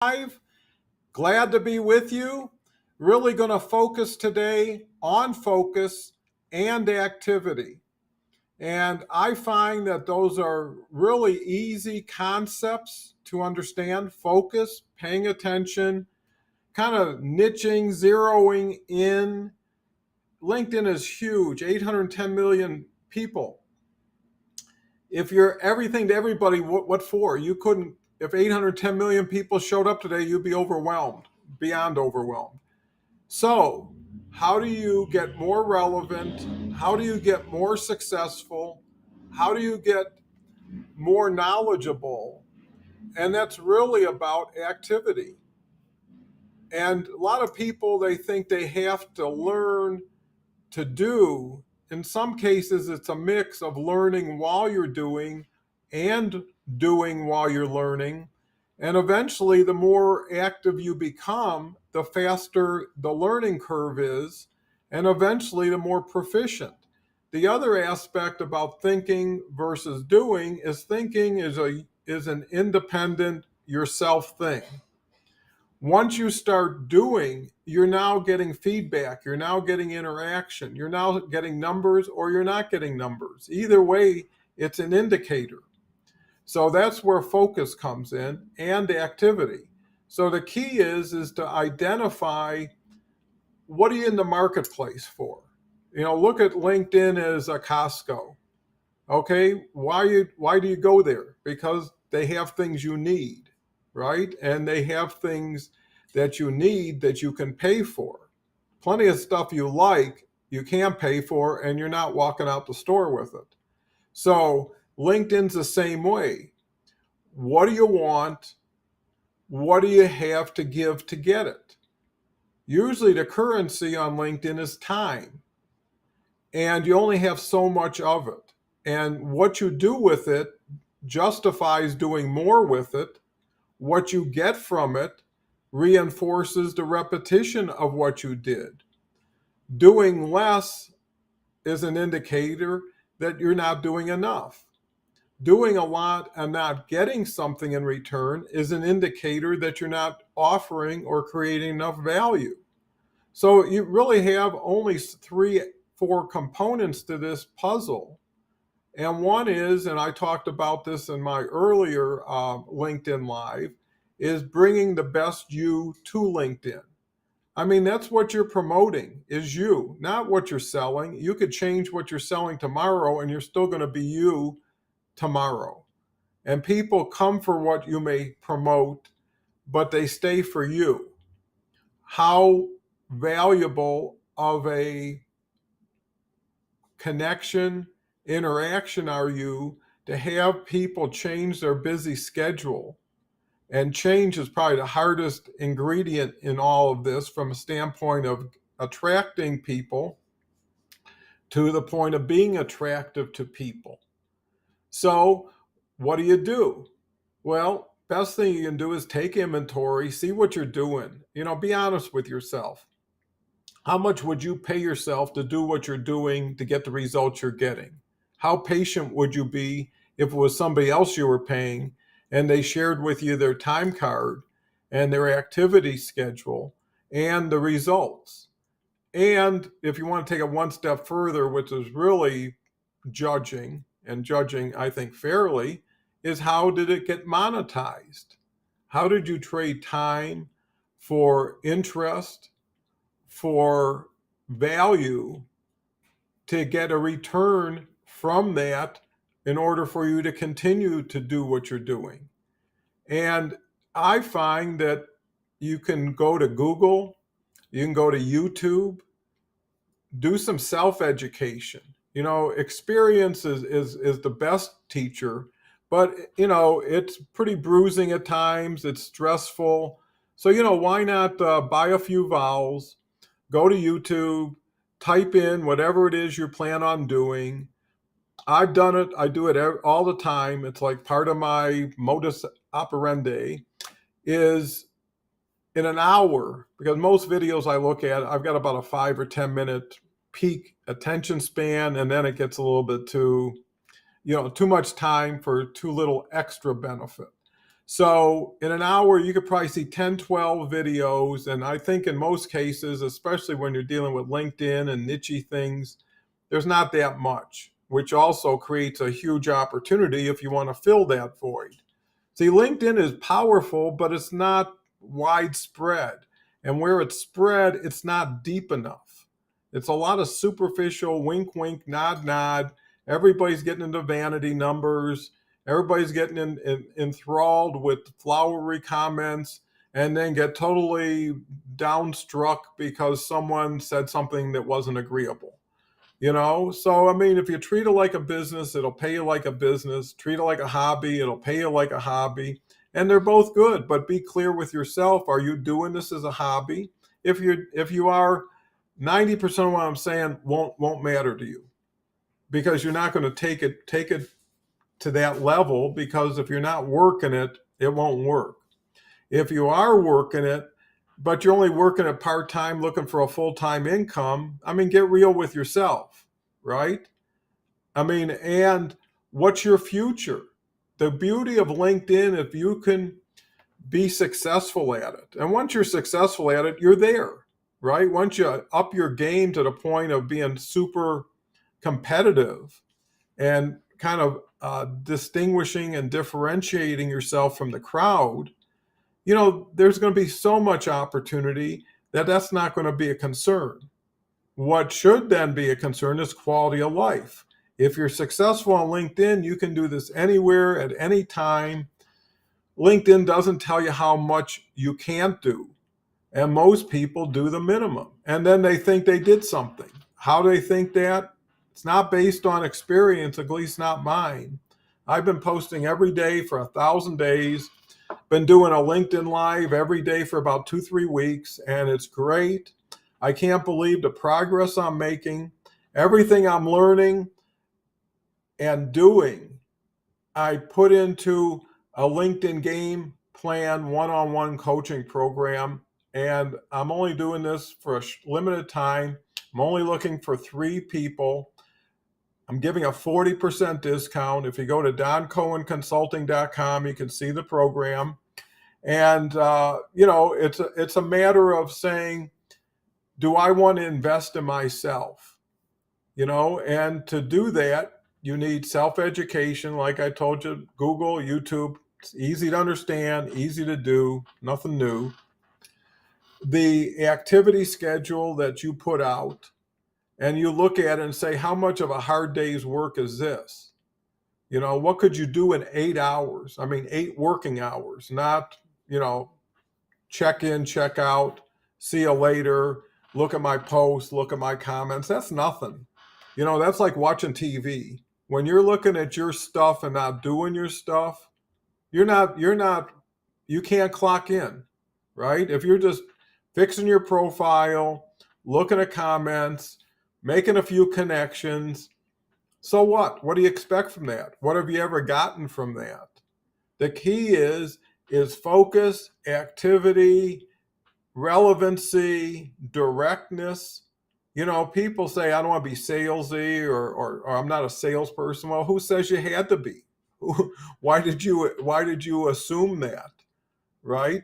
Live. Glad to be with you. Really going to focus today on focus and activity. And I find that those are really easy concepts to understand. Focus, paying attention, kind of niching, zeroing in. LinkedIn is huge, 810 million people. If you're everything to everybody, what for? You couldn't, if 810 million people showed up today, you'd be overwhelmed, beyond overwhelmed. So, how do you get more relevant? How do you get more successful? How do you get more knowledgeable? And that's really about activity. And a lot of people, they think they have to learn to do. In some cases, it's a mix of learning while you're doing and doing while you're learning. And eventually, the more active you become, the faster the learning curve is, and eventually, the more proficient. The other aspect about thinking versus doing is thinking is an independent yourself thing. Once you start doing, you're now getting feedback, you're now getting interaction, you're now getting numbers or you're not getting numbers. Either way, it's an indicator. So that's where focus comes in and activity. So the key is to identify what are you in the marketplace for. Look at LinkedIn as a Costco. Okay, why do you go there? Because they have things you need, right? And they have things that you need that you can pay for. Plenty of stuff you like, you can't pay for, and you're not walking out the store with it. So LinkedIn's the same way. What do you want? What do you have to give to get it? Usually the currency on LinkedIn is time, and you only have so much of it. And what you do with it justifies doing more with it. What you get from it reinforces the repetition of what you did. Doing less is an indicator that you're not doing enough. Doing a lot and not getting something in return is an indicator that you're not offering or creating enough value. So you really have only 4 components to this puzzle. And one is, and I talked about this in my earlier LinkedIn Live, is bringing the best you to LinkedIn. I mean, that's what you're promoting is you, not what you're selling. You could change what you're selling tomorrow and you're still going to be you tomorrow. And people come for what you may promote, but they stay for you. How valuable of a connection, interaction are you to have people change their busy schedule? And change is probably the hardest ingredient in all of this from a standpoint of attracting people to the point of being attractive to people. So what do? Well, best thing you can do is take inventory, see what you're doing. Be honest with yourself. How much would you pay yourself to do what you're doing to get the results you're getting? How patient would you be if it was somebody else you were paying and they shared with you their time card and their activity schedule and the results? And if you want to take it one step further, which is really judging, and judging, I think, fairly, is how did it get monetized? How did you trade time for interest, for value, to get a return from that in order for you to continue to do what you're doing? And I find that you can go to Google, you can go to YouTube, do some self-education. Experience is the best teacher, but it's pretty bruising at times, it's stressful. So why not buy a few vowels, go to YouTube, type in whatever it is you plan on doing. I've done it, I do it all the time. It's like part of my modus operandi is in an hour, because most videos I look at, I've got about a 5 or 10 minute peak attention span, and then it gets a little bit too much time for too little extra benefit. So in an hour, you could probably see 10, 12 videos. And I think in most cases, especially when you're dealing with LinkedIn and niche things, there's not that much, which also creates a huge opportunity if you want to fill that void. See, LinkedIn is powerful, but it's not widespread. And where it's spread, it's not deep enough. It's a lot of superficial wink, wink, nod, nod. Everybody's getting into vanity numbers. Everybody's getting enthralled with flowery comments and then get totally downstruck because someone said something that wasn't agreeable. So I mean, if you treat it like a business, it'll pay you like a business. Treat it like a hobby, it'll pay you like a hobby. And they're both good, but be clear with yourself. Are you doing this as a hobby? If you are, 90% of what I'm saying won't matter to you, because you're not going to take it to that level, because if you're not working it, it won't work. If you are working it, but you're only working it part-time, looking for a full-time income, I mean, get real with yourself, right? I mean, and what's your future? The beauty of LinkedIn, if you can be successful at it, and once you're successful at it, you're there, right? Once you up your game to the point of being super competitive and kind of distinguishing and differentiating yourself from the crowd, there's going to be so much opportunity that that's not going to be a concern. What should then be a concern is quality of life. If you're successful on LinkedIn, you can do this anywhere at any time. LinkedIn doesn't tell you how much you can't do. And most people do the minimum. And then they think they did something. How do they think that? It's not based on experience, at least not mine. I've been posting every day for 1,000 days. Been doing a LinkedIn Live every day for about 2-3 weeks, and it's great. I can't believe the progress I'm making. Everything I'm learning and doing, I put into a LinkedIn game plan one-on-one coaching program, and I'm only doing this for a limited time. I'm only looking for 3 people. I'm giving a 40% discount. If you go to doncohenconsulting.com, you can see the program. And it's a matter of saying, do I want to invest in myself? And to do that, you need self-education. Like I told you, Google, YouTube. It's easy to understand, easy to do, nothing new. The activity schedule that you put out, and you look at it and say, how much of a hard day's work is this? What could you do in 8 hours? I mean, 8 working hours, not, check in, check out, see you later, look at my posts, look at my comments. That's nothing. That's like watching TV. When you're looking at your stuff and not doing your stuff, you can't clock in, right? If you're just fixing your profile, looking at comments, making a few connections, so what? What do you expect from that? What have you ever gotten from that? The key is focus, activity, relevancy, directness. People say, I don't want to be salesy, or I'm not a salesperson. Well, who says you had to be? Why did you assume that? Right?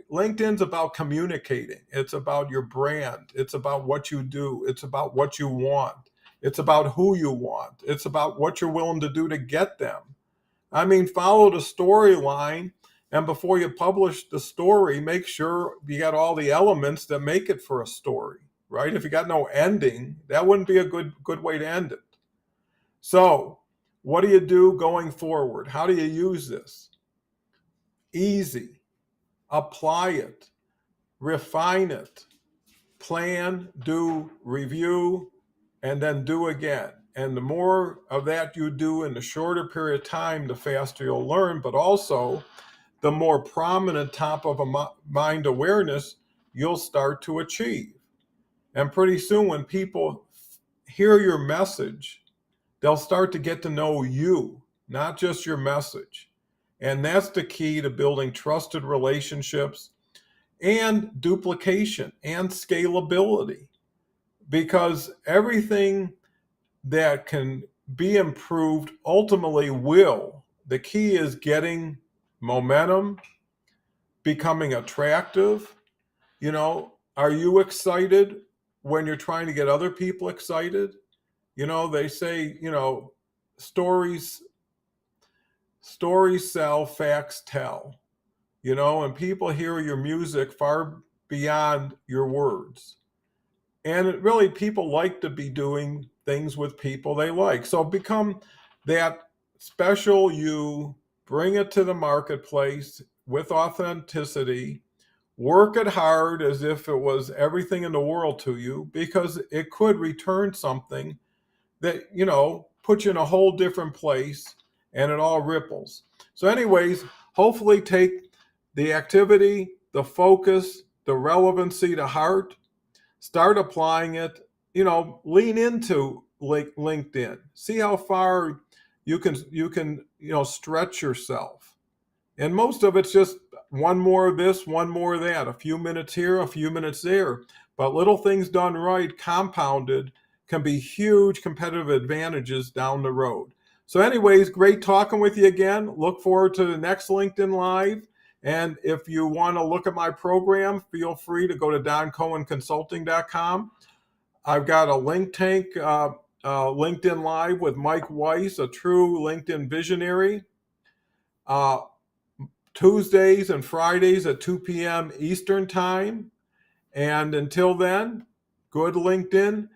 LinkedIn's about communicating. It's about your brand. It's about what you do. It's about what you want. It's about who you want. It's about what you're willing to do to get them. I mean, follow the storyline, and before you publish the story, make sure you got all the elements that make it for a story, right? If you got no ending, that wouldn't be a good way to end it. So, what do you do going forward? How do you use this? Easy. Apply it. Refine it. Plan, do, review, and then do again. And the more of that you do in a shorter period of time, the faster you'll learn, but also the more prominent top of a mind awareness you'll start to achieve. And pretty soon, when people hear your message, they'll start to get to know you, not just your message. And that's the key to building trusted relationships and duplication and scalability, because everything that can be improved ultimately will. The key is getting momentum, becoming attractive. Are you excited when you're trying to get other people excited? They say, stories stories sell, facts tell. And people hear your music far beyond your words. And really, people like to be doing things with people they like. So become that special you, bring it to the marketplace with authenticity, work it hard as if it was everything in the world to you, because it could return something that, puts you in a whole different place, and it all ripples. So, anyways, hopefully take the activity, the focus, the relevancy to heart. Start applying it. Lean into LinkedIn. See how far you can stretch yourself. And most of it's just one more of this, one more of that, a few minutes here, a few minutes there. But little things done right, compounded, can be huge competitive advantages down the road. So, anyways, great talking with you again. Look forward to the next LinkedIn Live. And if you want to look at my program, feel free to go to doncohenconsulting.com. I've got a LinkTank LinkedIn Live with Mike Weiss, a true LinkedIn visionary. Tuesdays and Fridays at 2 p.m. Eastern Time. And until then, good LinkedIn